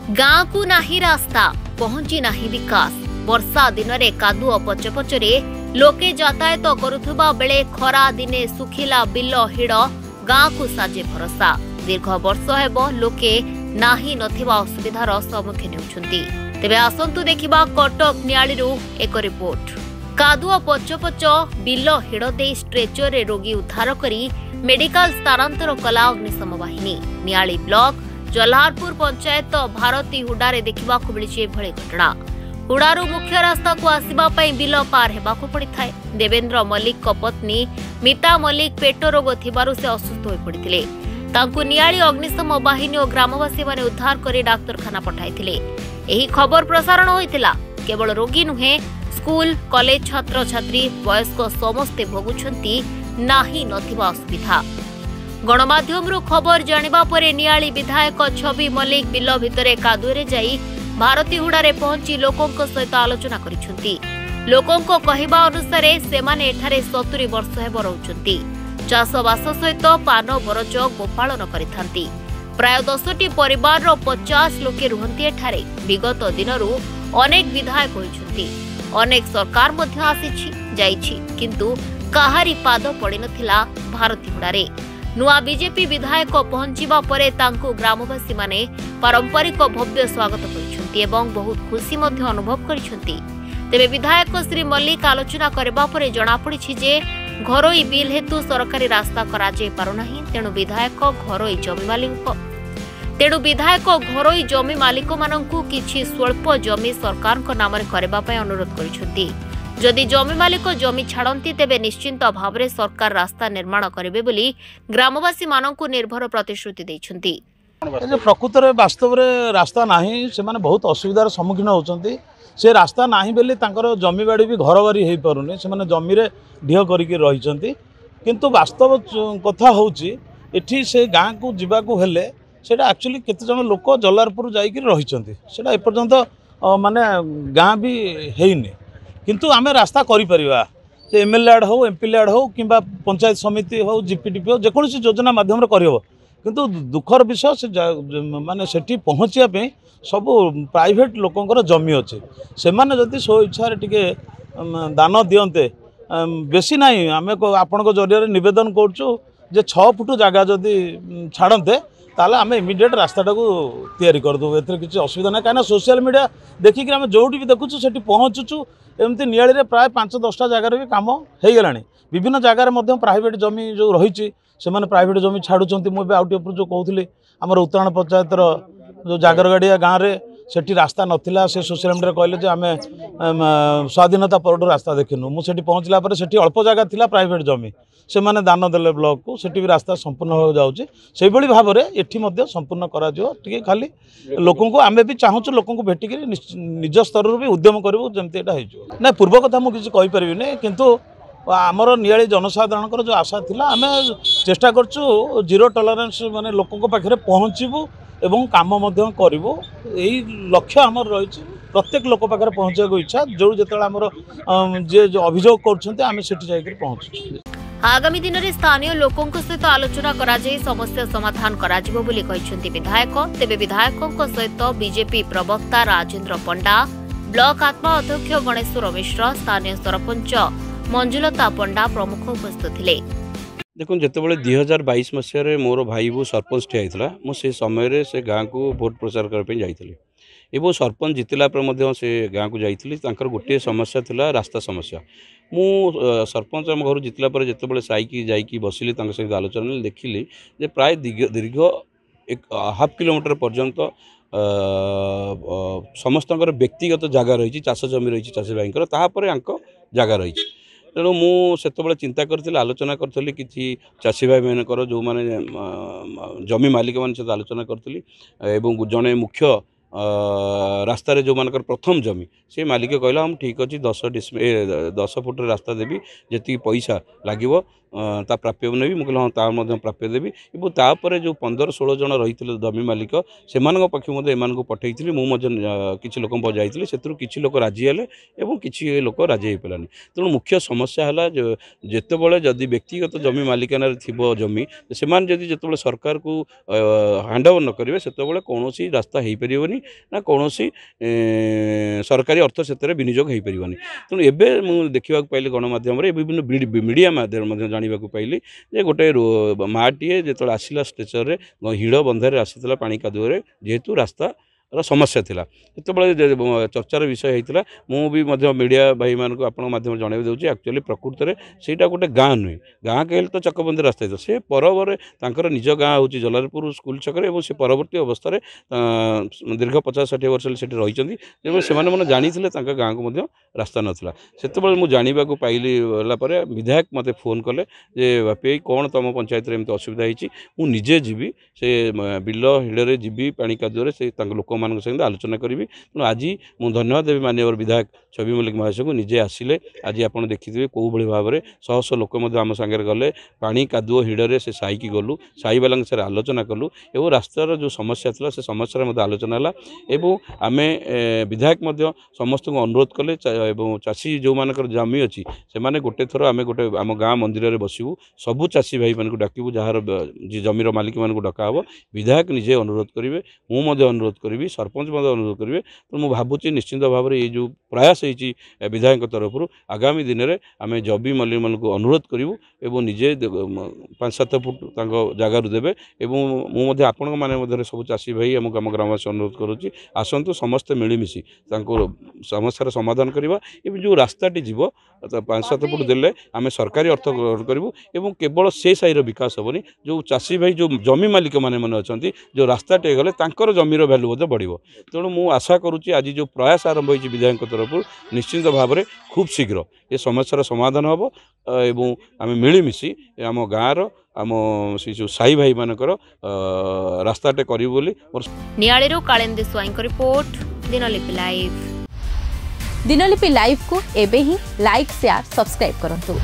गाँ को नाही रास्ता पहुंची नाही विकास वर्षा दिन में कादुओ पचपचरे लोके यातायात करुवा बेले खरा दिने सुखिला बिल हिड़ गाँ को साजे भरोसा दीर्घ वर्ष हेब लोके नाही नथिबा असुविधार सम्मुखीन होउछंती। तेबे आसंतु देखिबा कटक नियाली एक रिपोर्ट। कादुओ पचपच बिल हिड़ दे स्ट्रेचर रे रोगी उद्धार करी मेडिकल स्थानांतर कला अग्निशम बाहिनी। नियाली ब्लॉक जल्हारपुर पंचायत भारती हुडारे देखा मिली भली घटना। हुडारू मुख्य रास्ता को आसवा बिल पार हेबाकु पड़िथाय। देवेंद्र मल्लिक पत्नी मीता मल्लिक पेट रोग थिबारु से असुस्थ हो पड़िथिले। तांकु नियाली अग्निशम बाहिनी और ग्रामवासी माने उद्धार करी डाक्तरखाना पठाइथिले। एही खबर प्रसारण होइतिला। केवल रोगी नुहे स्कूल कॉलेज छात्र छात्री वयस्क समस्ते भोगुछंती नाही नथिबा असुविधा। गणमाध्यम खबर जानिबा परे नियाली विधायक छवि मल्लिक बिल भितरे कादुरे जाई भारती हुडारे पहुंची लोकंक सहित आलोचना करिसंती। लोकंक कहिबा अनुसार सेमाने एठारे 70 वर्ष हेब रहउछंती। चाषबास सहित पान बरज गोपालन करिथांती। प्राय 10टी परिवार 50 लोके रुहंती एठारे। विगत दिनरू अनेक विधायक होइछंती। अनेक सरकार मध्य आसीछि जाइछि किंतु काहारी पाद पड़ी नथिला भारती हुडारे। नुआ बीजेपी विधायक पहुंचवा परे तांकु ग्रामवासी माने पारंपरिक भव्य स्वागत करिसंती एवं बहुत खुशी मध्य अनुभव करिसंती। तेबे विधायक श्री मल्लिक आलोचना करबा परे जणा पड़िछि जे घरोई बिल हेतु सरकारी रास्ता करा जे पारुनाही। तेणु विधायक घरोई जमी मालिक माननकु किछि स्वल्प जमी सरकारक नामरे करबा पय अनुरोध करिसंती। जदि जमी मालिक जमी छाड़ती तेबे निश्चिंत भाव में सरकार रास्ता निर्माण करेंगे बोली ग्रामवासी मानकु निर्भर प्रतिश्रुति देइछंती। प्रकृत में वास्तव में रास्ता नहीं से माने बहुत असुविधार सम्मुखीन होउछंती। से रास्ता नहीं बेले तांकर जमी बाड़ी भी घर बारी हो पारुनी। से माने जमी रे ढिह करिके रहिछंती। किंतु वास्तव कथा होउची एठी से गाँ को जीवाकू हेले सेटा एक्चुअली केते जण लोक जल्हारपुर जाइके रहिछंती। सेटा एपर्यंत माने गाँ भी हेइनी किंतु आमे रास्ता करि परिबा। जे एमएलए आड हो एमपीएल आड हो किंबा पंचायत समिति हो जीपीडीपी हो जेकोसी योजना माध्यम रे करियो। किंतु दुखर विषय से माने सेठी पहुँचिया पे सब प्राइवेट लोकंकर जमी अच्छे से माने जदि सो इच्छा रे टिके दान दियंते बेसी नहीं आमे आपण जरिया निवेदन करछु जे 6 फुट जगह जदि छाड़ते ताले आमे इमिडिएट रास्ताटा को तैयारी कर दो। एथरे किछि असुविधा ना काना सोशल मीडिया देखिक आमे जोटी भी देखुछु सेठी पहुँचुछु। एमती नियाली रे प्राय 5-10टा जगार भी काम हो गलानी। विभिन्न जगार मध्य प्राइवेट जमी जो रही से माने प्राइवेट जमी छाड़ुचंती। मु बे आउटी ऊपर जो कहउथिली हमर उत्तरायण पंचायतर जो जागरगाड़िया गाँव रे सेठी रास्ता नथिला। से सोशल मीडिया कहले जे आमे स्वाधीनता परडो रास्ता देखिनु। मु सेठी पहुँचला पर सेठी अल्प जगह थिला प्राइवेट जमी से माने दान देले ब्लॉक को सेठी भी रास्ता संपूर्ण हो जाउची। से भली भाव रे एठी मध्य संपूर्ण करा जो टिके खाली लोकन को आमे भी चाहूछु लोकन को भेटी के निज स्तर रे भी उद्यम करबो जेमते एटा होई जो ना पूर्व कथा मु किछि कहि परिबिने। किंतु आमर नियाली जनसाधारण जो आशा थिला आमे चेष्टा करछु जीरो टॉलरेंस माने लोकन को पाखरे पहुँचबो एवं काम मध्य करिवो। एही लक्ष्य हमर रहिछि। प्रत्येक लोक पाखरे पहुँचे को इच्छा जो जेतला हमर जे अभियोग करछन्ते आमे सेठी जाय के पहुँचु। आगामी दिन में स्थानीय लोकों सहित आलोचना करा जाय समस्या समाधान करा जिवो बोली कहिसंती विधायक। तेबे विधायकों सहित बीजेपी प्रवक्ता राजेंद्र पंडा, ब्लॉक आत्मा अध्यक्ष गणेश्वर मिश्र, स्थानीय सरपंच मंजुलता पंडा प्रमुख उपस्थित थिले। देखो जितेबाला 2022 मसीह मोर भाई बो सरपंच ठिया मुझे समय से गाँव को भोट प्रचार करने जाइली एवं सरपंच जितला पर से गाँव को जाइली। गोटे समस्या थिला रास्ता समस्या। मु सरपंच आम घर जितला पर जितेबाला साइकी जाइकी बसिली सहित आलोचना देखिली जे प्राय दीर्घ 1.5 किलोमीटर पर्यंत समस्त व्यक्तिगत जगह रही चाष जमी रही चाषी भाई जगह रही। तेणु मुझे चिंता करी आलोचना करी कि चाषी भाई मानकर जो मैंने जमी मालिक मान सहित आलोचना करी एवं जड़े मुख्य रास्तार जो मानकर प्रथम जमी से मालिक कहला हम ठीक अच्छे 10 फुट रास्ता देवी जी पैसा लगे ता प्राप्य नेबी मुझे हाँ ता प्राप्य देवी और तापर जो 15-16 जन रही जमी मालिक से पक्ष एम पठे मुझे लोक जाइए से किसी लोक राजी हेले और किसी लोक राजी हो पारानी तेणु मुख्य समस्या है जितेबाला जदि व्यक्तिगत जमी मालिकाना थी जमी से जो सरकार को हैंड ओवर न करेंगे से कौन रास्ता हो पारनी ना कौन सरकारी अर्थ से विनियोग हो पारनी तेणु एवं मुझे देखा पाइली गणमाध्यम विभिन्न मीडिया माध्यम जानवा पाइली गोटे माटीए जो आसला स्टेचर में हिड़ बंधारे आसीला पानी कादुअरे जेहेतु रास्ता समस्या थिला जो चर्चार विषय होता मुझे मीडिया भाई मान आपण माध्यम जन दूसरी एक्चुअली प्रकृत में सहीटा गोटे गाँ नुहे गाँ कहले तो चकबंदी रास्ता था से परवर तांकर निज गाँ हूँ जलालपुर स्कूल छकरे और से परवर्ती अवस्था दीर्घ 50-60 वर्ष से रही से जानी गाँ को रास्ता नाला से मुझे जानवा पाइली विधायक मत फोन कले बापी कौन तुम पंचायत में असुविधा होती मुझे जीवी से बिल हिड़े जीवी पानी कादुअरे से लोक सहित आलोचना करी तेणु आज मुझे धन्यवाद देवी माननीय विधायक छवि मल्लिक महाशय को निजे आसिले आज आप देखिए कौ भाई भाव में शह शह लोक आम सागर गले पानी कादुओ हिड़े से साई की गलु साई वाला सर आलोचना कलु और रास्तार जो समस्या था से समस्या आलोचना है आम विधायक समस्त को अनुरोध कले चाषी जो मान जमी अच्छी से गोटे थर आम गोटे आम गाँ मंदिर में बसबू सबू चाषी भाई मानक डाकबू जार जमीर मालिक मान डका हे विधायक निजे अनुरोध करेंगे मुझे अनुरोध करी सरपंच अनुरोध करेंगे तो मुझे भावुँ निश्चिंत भाव में ये जो प्रयास होती विधायक तरफ आगामी दिन में आम जबी मालिक मान अनुरोध करूँ और निजे 5-7 फुट जगार देवे मुझे आपण मैंने सब चाषी भाई आम ग्रामवासी अनुरोध करुँच आसतु समस्ते मिलमिशि समस्यार समाधान करवा जो रास्ताटी जीव 5-7 फुट देले आम सरकारी अर्थ ग्रहण करूँ और केवल से साईर विकास हेनी जो चाषी भाई जो जमी मालिक मैंने अच्छा जो रास्ताटे गले जमीर भैल्यू बढ़ो तेणु मुझे आशा करुँच आज जो प्रयास आरंभ हो विधायक तरफ निश्चिंत भाव में खूब शीघ्र ये समस्यार समाधान हम और आम मिलमिशि आम गाँव आम से जो साई भाई मानकर रास्ताटे करूँ बोली नियाळीरू Kalindi Swain report Dinalipi live. Dinalipi live को एबे ही लाइक शेयर सब्सक्राइब करंतु।